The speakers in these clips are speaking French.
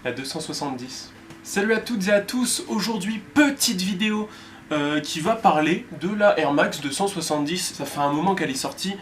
la 270. Salut à toutes et à tous, aujourd'hui petite vidéo qui va parler de la Air Max 270. Ça fait un moment qu'elle est sortie,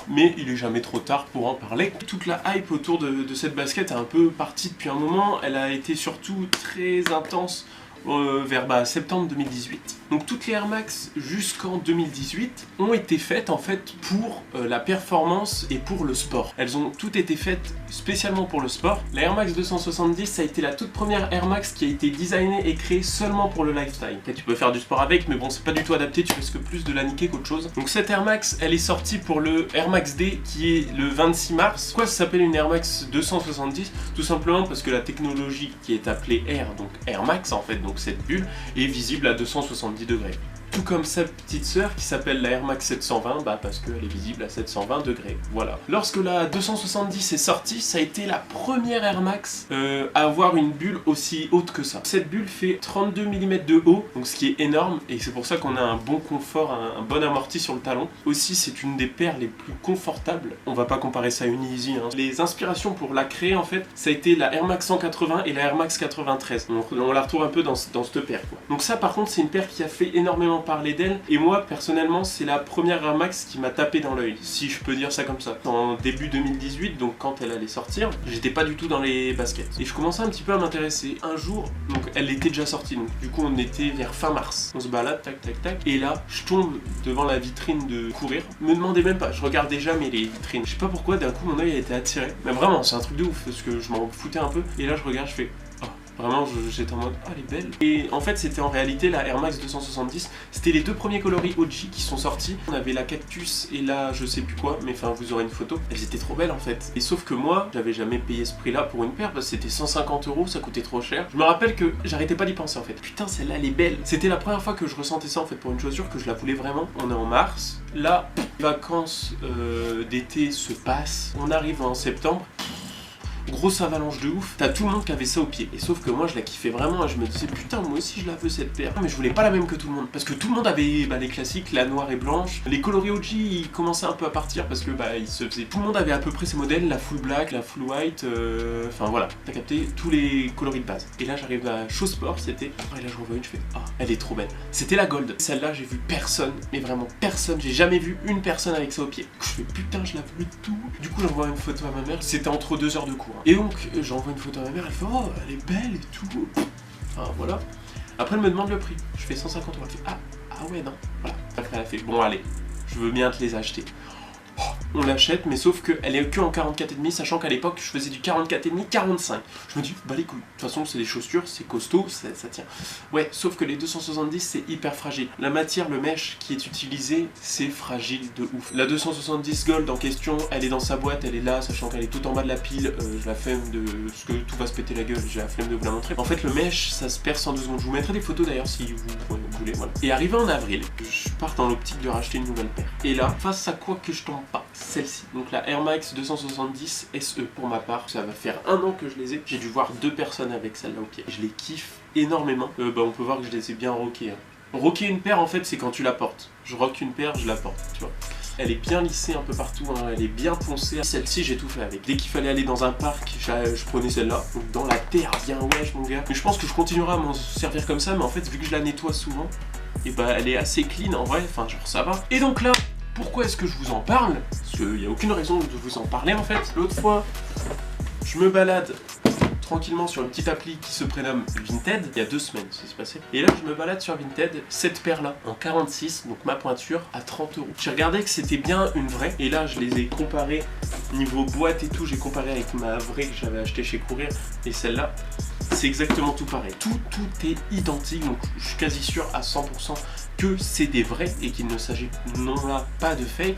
mais il est jamais trop tard pour en parler. Toute la hype autour de cette basket est un peu partie depuis un moment. Elle a été surtout très intense vers septembre 2018. Donc toutes les Air Max jusqu'en 2018 ont été faites en fait pour la performance et pour le sport. Elles ont toutes été faites spécialement pour le sport. La Air Max 270, ça a été la toute première Air Max qui a été designée et créée seulement pour le lifestyle. Et tu peux faire du sport avec, mais bon, c'est pas du tout adapté, tu risques plus de la niquer qu'autre chose. Donc cette Air Max, elle est sortie pour le Air Max D qui est le 26 mars. Pourquoi ça s'appelle une Air Max 270? Tout simplement parce que la technologie qui est appelée Air, donc Air Max en fait, donc cette bulle, est visible à 270 degrés. Tout comme sa petite sœur qui s'appelle la Air Max 720, parce qu'elle est visible à 720 degrés. Voilà. Lorsque la 270 est sortie, ça a été la première Air Max à avoir une bulle aussi haute que ça. Cette bulle fait 32 mm de haut, donc ce qui est énorme, et c'est pour ça qu'on a un bon confort, un bon amorti sur le talon. Aussi, c'est une des paires les plus confortables. On va pas comparer ça à une Easy. Les inspirations pour la créer, en fait, ça a été la Air Max 180 et la Air Max 93. Donc on la retrouve un peu dans cette paire, quoi. Donc ça, par contre, c'est une paire qui a fait énormément parler d'elle, et moi personnellement c'est la première Air Max qui m'a tapé dans l'œil, si je peux dire ça comme ça. En début 2018, donc quand elle allait sortir, j'étais pas du tout dans les baskets et je commençais un petit peu à m'intéresser. Un jour, donc elle était déjà sortie, donc du coup on était vers fin mars, on se balade, tac tac tac, et là je tombe devant la vitrine de Courir. Me demandez même pas, je regardais jamais les vitrines, je sais pas pourquoi d'un coup mon œil a été attiré, mais vraiment c'est un truc de ouf parce que je m'en foutais un peu, et là je regarde, je fais vraiment, j'étais en mode, ah, elle est belle. Et en fait, c'était en réalité la Air Max 270. C'était les deux premiers coloris OG qui sont sortis. On avait la Cactus et la je sais plus quoi, mais enfin, vous aurez une photo. Elles étaient trop belles en fait. Et sauf que moi, j'avais jamais payé ce prix-là pour une paire parce que c'était 150 €, ça coûtait trop cher. Je me rappelle que j'arrêtais pas d'y penser en fait. Putain, celle-là, elle est belle. C'était la première fois que je ressentais ça en fait pour une chaussure, que je la voulais vraiment. On est en mars. Là, les vacances d'été se passent. On arrive en septembre. Grosse avalanche de ouf, t'as tout le monde qui avait ça au pied. Et sauf que moi je la kiffais vraiment, et je me disais putain moi aussi je la veux cette paire. Mais je voulais pas la même que tout le monde, parce que tout le monde avait les classiques, la noire et blanche. Les coloris OG ils commençaient un peu à partir parce que ils se faisaient. Tout le monde avait à peu près ces modèles, la full black, la full white, enfin voilà, t'as capté tous les coloris de base. Et là j'arrive à Show Sport, c'était. Et là je revois une, je fais ah elle est trop belle. C'était la gold. Celle-là j'ai vu personne, mais vraiment personne, j'ai jamais vu une personne avec ça au pied. Je fais putain je la veux tout. Du coup j'envoie une photo à ma mère, c'était entre 2 heures de cours. Et donc j'envoie une photo à ma mère, elle fait oh elle est belle et tout. Enfin voilà. Après elle me demande le prix. Je fais 150 €. Elle fait ah ouais non. Voilà. Après elle a fait bon allez, je veux bien te les acheter. On l'achète, mais sauf qu'elle est que en 44,5, sachant qu'à l'époque je faisais du 44,5, 45. Je me dis, bah les couilles, de toute façon c'est des chaussures, c'est costaud, ça tient. Ouais, sauf que les 270 c'est hyper fragile. La matière, le mesh qui est utilisé, c'est fragile de ouf. La 270 Gold en question, elle est dans sa boîte, elle est là, sachant qu'elle est tout en bas de la pile. J'ai la flemme de... Parce que tout va se péter la gueule, j'ai la flemme de vous la montrer. En fait le mesh, ça se perce en 2 secondes. Je vous mettrai des photos d'ailleurs si vous voulez, voilà. Et arrivé en avril, je pars dans l'optique de racheter une nouvelle paire. Et là, face à quoi que je tombe pas, celle-ci, donc la Air Max 270 SE pour ma part, ça va faire 1 an que je les ai, j'ai dû voir 2 personnes avec celle-là au pied, je les kiffe énormément, on peut voir que je les ai bien rockées. Rocker une paire en fait c'est quand tu la portes, je rock une paire, je la porte, tu vois. Elle est bien lissée un peu partout, elle est bien poncée. Celle-ci j'ai tout fait avec. Dès qu'il fallait aller dans un parc, je prenais celle-là. Donc dans la terre, bien wesh mon gars. Mais je pense que je continuerai à m'en servir comme ça, mais en fait vu que je la nettoie souvent, et elle est assez clean en vrai, enfin genre ça va. Et donc là, pourquoi est-ce que je vous en parle? Parce qu'il n'y a aucune raison de vous en parler en fait. L'autre fois, je me balade tranquillement sur une petite appli qui se prénomme Vinted, il y a 2 semaines ça s'est passé. Et là je me balade sur Vinted, cette paire là, en 46, donc ma pointure, à 30 €. J'ai regardé que c'était bien une vraie, et là je les ai comparées, niveau boîte et tout, j'ai comparé avec ma vraie que j'avais achetée chez Courir, et celle-là, c'est exactement tout pareil. Tout est identique, donc je suis quasi sûr à 100% que c'est des vrais et qu'il ne s'agit non là pas de fake.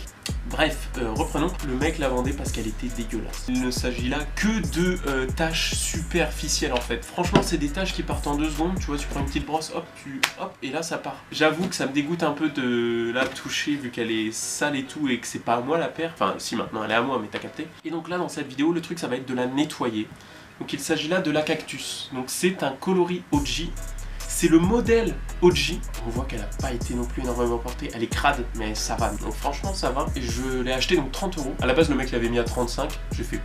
Bref, reprenons. Le mec la vendait parce qu'elle était dégueulasse. Il ne s'agit là que de tâches superficielles en fait. Franchement, c'est des tâches qui partent en 2 secondes. Tu vois, tu prends une petite brosse, hop, et là ça part. J'avoue que ça me dégoûte un peu de la toucher vu qu'elle est sale et tout et que c'est pas à moi la paire. Enfin, si maintenant elle est à moi, mais t'as capté. Et donc là, dans cette vidéo, le truc ça va être de la nettoyer. Donc il s'agit là de la Cactus. Donc c'est un coloris OG. C'est le modèle OG. On voit qu'elle n'a pas été non plus énormément portée. Elle est crade, mais ça va. Donc franchement, ça va. Et je l'ai acheté donc 30 €. À la base, le mec l'avait mis à 35. J'ai fait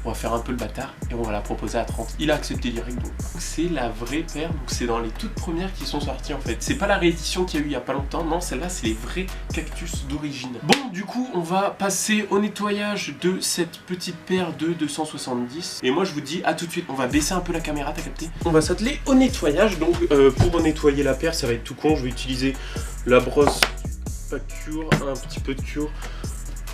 on va faire un peu le bâtard et on va la proposer à 30. Il a accepté direct, donc c'est la vraie paire, donc c'est dans les toutes premières qui sont sorties en fait. C'est pas la réédition qu'il y a eu il y a pas longtemps, non, celle-là c'est les vrais cactus d'origine. Bon, du coup on va passer au nettoyage de cette petite paire de 270 et moi je vous dis à tout de suite. On va baisser un peu la caméra, t'as capté? On va s'atteler au nettoyage, donc pour nettoyer la paire ça va être tout con, je vais utiliser la brosse pas cure, un petit peu de cure.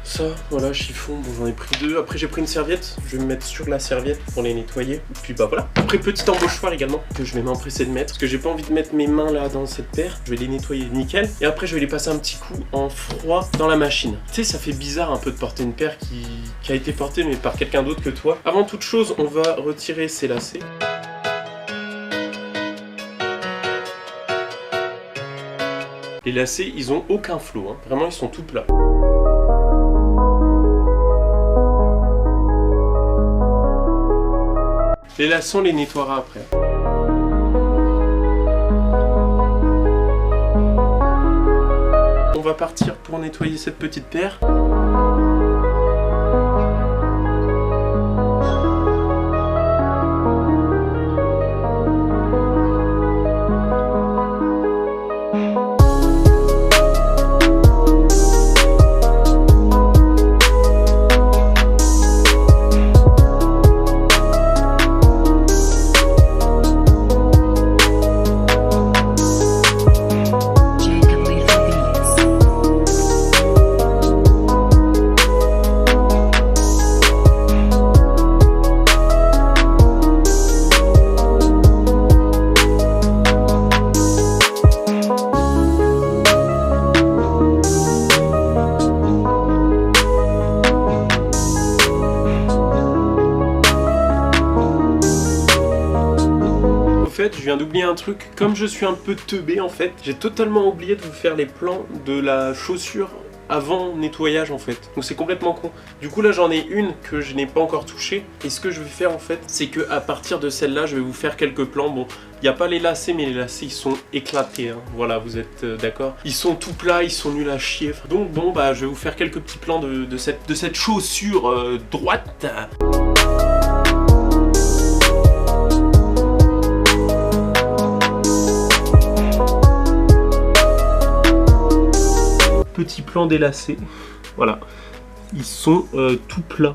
Ça, voilà, chiffon, bon j'en ai pris 2. Après j'ai pris une serviette, je vais me mettre sur la serviette pour les nettoyer. Et puis bah voilà. Après petit embauchoir également, que je vais m'empresser de mettre. Parce que j'ai pas envie de mettre mes mains là dans cette paire. Je vais les nettoyer nickel. Et après je vais les passer un petit coup en froid dans la machine. Tu sais, ça fait bizarre un peu de porter une paire qui a été portée mais par quelqu'un d'autre que toi. Avant toute chose, on va retirer ces lacets. Les lacets, ils ont aucun flot, hein. Vraiment ils sont tout plats. Les lacets, on les nettoiera après. On va partir pour nettoyer cette petite paire. Je viens d'oublier un truc, comme je suis un peu teubé en fait, j'ai totalement oublié de vous faire les plans de la chaussure avant nettoyage en fait, donc c'est complètement con. Du coup là j'en ai une que je n'ai pas encore touchée, et ce que je vais faire en fait, c'est que à partir de celle-là je vais vous faire quelques plans. Bon, il n'y a pas les lacets, mais les lacets ils sont éclatés, hein. Voilà, vous êtes d'accord? Ils sont tout plats, ils sont nuls à chier. Donc bon bah je vais vous faire quelques petits plans de cette chaussure droite. Petit plan des lacets, voilà, ils sont tout plats,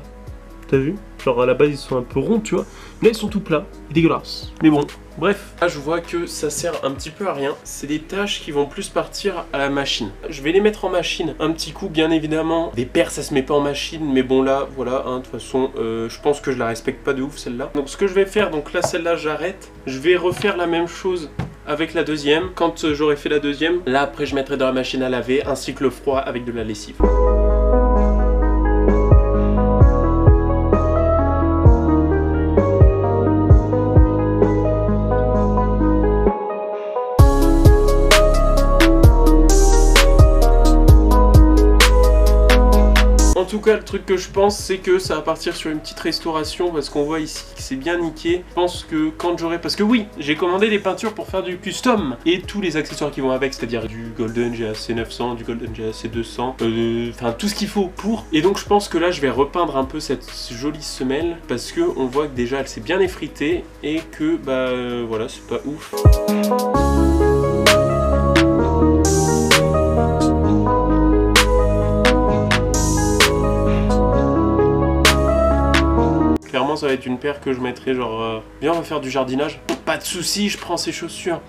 t'as vu? Genre à la base ils sont un peu ronds, tu vois, mais ils sont tout plats, dégueulasses. Mais bon, bref, là je vois que ça sert un petit peu à rien, c'est des tâches qui vont plus partir à la machine. Je vais les mettre en machine un petit coup, bien évidemment. Des paires ça se met pas en machine, mais bon là, voilà, hein, de toute façon, je pense que je la respecte pas de ouf celle-là. Donc ce que je vais faire, donc là celle-là j'arrête, je vais refaire la même chose avec la deuxième. Quand j'aurai fait la deuxième, là après je mettrai dans la machine à laver un cycle froid avec de la lessive. En tout cas, le truc que je pense, c'est que ça va partir sur une petite restauration parce qu'on voit ici que c'est bien niqué. Je pense que quand j'aurai... Parce que oui, j'ai commandé des peintures pour faire du custom et tous les accessoires qui vont avec, c'est-à-dire du Golden GAC 900, du Golden GAC 200, enfin tout ce qu'il faut pour. Et donc je pense que là, je vais repeindre un peu cette jolie semelle parce que on voit que déjà elle s'est bien effritée et que bah voilà, c'est pas ouf. Clairement ça va être une paire que je mettrai genre viens on va faire du jardinage, pas de soucis, je prends ces chaussures.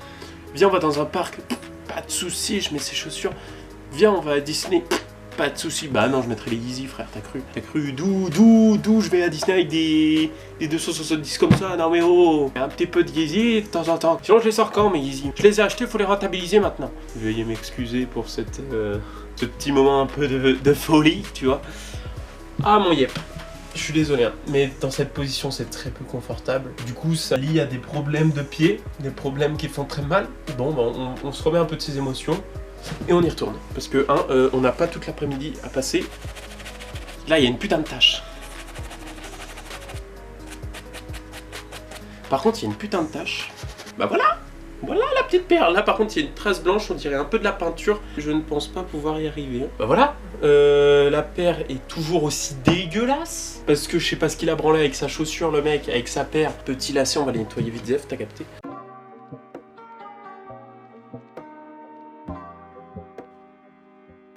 Viens on va dans un parc, pas de soucis, je mets ces chaussures. Viens on va à Disney, pas de soucis. Bah non, je mettrai les Yeezy frère, t'as cru d'où je vais à Disney avec des 270 comme ça? Non mais oh, un petit peu de Yeezy de temps en temps. Sinon je les sors quand mes Yeezy? Je les ai achetés, faut les rentabiliser maintenant. Veuillez m'excuser pour ce petit moment un peu de folie, tu vois. Ah mon yep. Je suis désolé, hein, mais dans cette position c'est très peu confortable. Du coup ça lie à des problèmes de pied, des problèmes qui font très mal. Bon bah, on se remet un peu de ses émotions et on y retourne. Parce que on n'a pas toute l'après-midi à passer. Là il y a une putain de tâche. Par contre il y a une putain de tâche. Bah voilà. Voilà la petite paire. Là par contre il y a une trace blanche, on dirait un peu de la peinture. Je ne pense pas pouvoir y arriver. Bah voilà, la paire est toujours aussi dégueulasse. Parce que je sais pas ce qu'il a branlé avec sa chaussure le mec, avec sa paire. Petit lacet, on va les nettoyer vite Zef, t'as capté.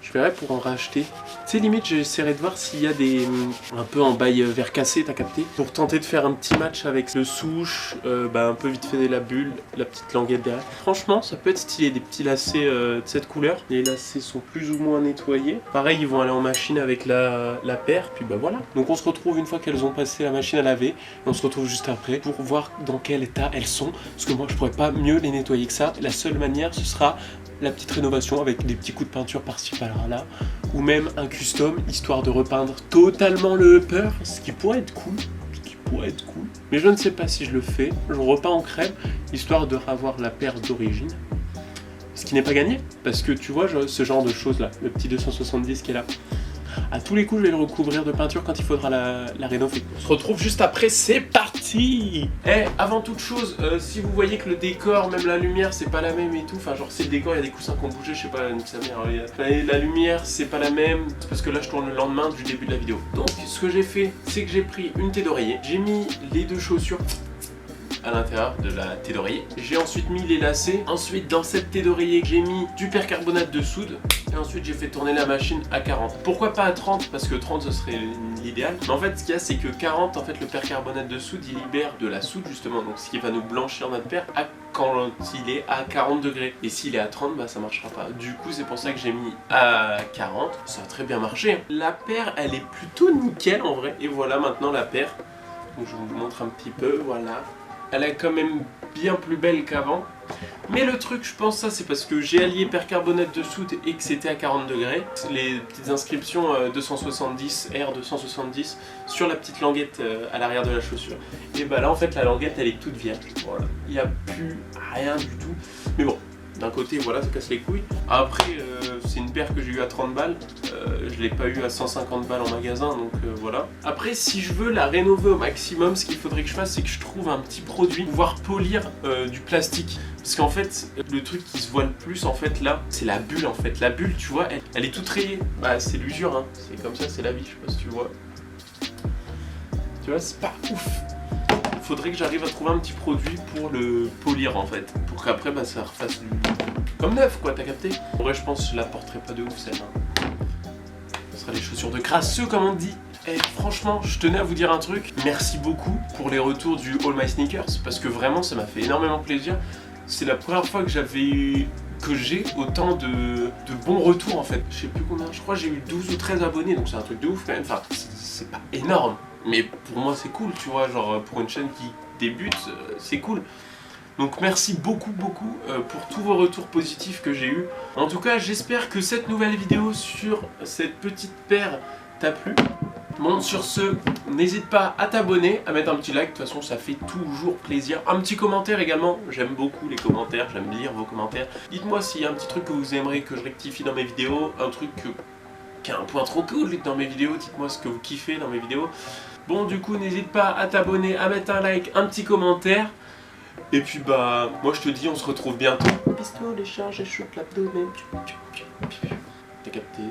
Je verrais pour en racheter. Tu sais, limite, j'essaierai de voir s'il y a des... un peu en bail verre cassé, t'as capté. Pour tenter de faire un petit match avec le souche, un peu vite fait la bulle, la petite languette derrière. Franchement, ça peut être stylé, des petits lacets de cette couleur. Les lacets sont plus ou moins nettoyés. Pareil, ils vont aller en machine avec la paire, puis bah voilà. Donc on se retrouve une fois qu'elles ont passé la machine à laver. Et on se retrouve juste après pour voir dans quel état elles sont. Parce que moi, je pourrais pas mieux les nettoyer que ça. La seule manière, ce sera la petite rénovation avec des petits coups de peinture par-ci par-là, ou même un custom histoire de repeindre totalement le upper, ce qui pourrait être cool, mais je ne sais pas si je le fais. Je repeins en crème histoire de revoir la paire d'origine, ce qui n'est pas gagné parce que tu vois ce genre de choses là, le petit 270 qui est là. À tous les coups, je vais le recouvrir de peinture quand il faudra la rénover. On se retrouve juste après, c'est parti. Avant toute chose, si vous voyez que le décor, même la lumière, c'est pas la même et tout, enfin genre c'est le décor, il y a des coussins qui ont bougé, je sais pas, sa mère, la lumière, c'est pas la même, c'est parce que là je tourne le lendemain du début de la vidéo. Donc ce que j'ai fait, c'est que j'ai pris une thé d'oreiller, j'ai mis les deux chaussures à l'intérieur de la thé d'oreiller. J'ai ensuite mis les lacets. Ensuite, dans cette thé d'oreiller, j'ai mis du percarbonate de soude. Et ensuite, j'ai fait tourner la machine à 40. Pourquoi pas à 30? Parce que 30, ce serait l'idéal. Mais en fait, ce qu'il y a, c'est que 40, en fait, le percarbonate de soude, il libère de la soude, justement. Donc, ce qui va nous blanchir notre paire quand il est à 40 degrés. Et s'il est à 30, bah ça marchera pas. Du coup, c'est pour ça que j'ai mis à 40. Ça a très bien marché. La paire, elle est plutôt nickel, en vrai. Et voilà, maintenant, la paire. Donc, je vous montre un petit peu, voilà. Elle est quand même bien plus belle qu'avant. Mais le truc, je pense ça, c'est parce que j'ai allié percarbonate de soude et que c'était à 40 degrés. Les petites inscriptions 270, R270 sur la petite languette à l'arrière de la chaussure. Et bah là, en fait, la languette, elle est toute vierge. Voilà. Il n'y a plus rien du tout. Mais bon, d'un côté, voilà, ça casse les couilles. Après, c'est une paire que j'ai eu à 30 balles. Je l'ai pas eu à 150 balles en magasin, donc voilà. Après, si je veux la rénover au maximum, ce qu'il faudrait que je fasse, c'est que je trouve un petit produit, pouvoir polir du plastique. Parce qu'en fait, le truc qui se voit le plus, en fait, là, c'est la bulle, en fait. La bulle, tu vois, elle est toute rayée. Bah, c'est l'usure, hein. C'est comme ça, c'est la vie, je sais pas si tu vois. Tu vois, c'est pas ouf. Faudrait que j'arrive à trouver un petit produit pour le polir, en fait. Pour qu'après, bah, ça refasse du... comme neuf, quoi, t'as capté? En vrai, je pense que je la porterai pas de ouf, celle-là. Ce sera les chaussures de crasseux, comme on dit. Et franchement, je tenais à vous dire un truc. Merci beaucoup pour les retours du All My Sneakers. Parce que vraiment, ça m'a fait énormément plaisir. C'est la première fois que j'ai autant de bons retours en fait. Je sais plus combien, je crois que j'ai eu 12 ou 13 abonnés, donc c'est un truc de ouf quand même. Enfin, c'est pas énorme, mais pour moi c'est cool, tu vois, genre pour une chaîne qui débute, c'est cool. Donc merci beaucoup pour tous vos retours positifs que j'ai eu. En tout cas, j'espère que cette nouvelle vidéo sur cette petite paire t'a plu. Bon, sur ce, n'hésite pas à t'abonner, à mettre un petit like, de toute façon ça fait toujours plaisir. Un petit commentaire également, j'aime beaucoup les commentaires, j'aime lire vos commentaires. Dites-moi s'il y a un petit truc que vous aimeriez que je rectifie dans mes vidéos, un truc qui a un point trop cool dans mes vidéos, dites-moi ce que vous kiffez dans mes vidéos. Bon, du coup, n'hésite pas à t'abonner, à mettre un like, un petit commentaire. Et puis bah, moi je te dis, on se retrouve bientôt. Pistolet, charge et shoot l'abdomen. T'as capté?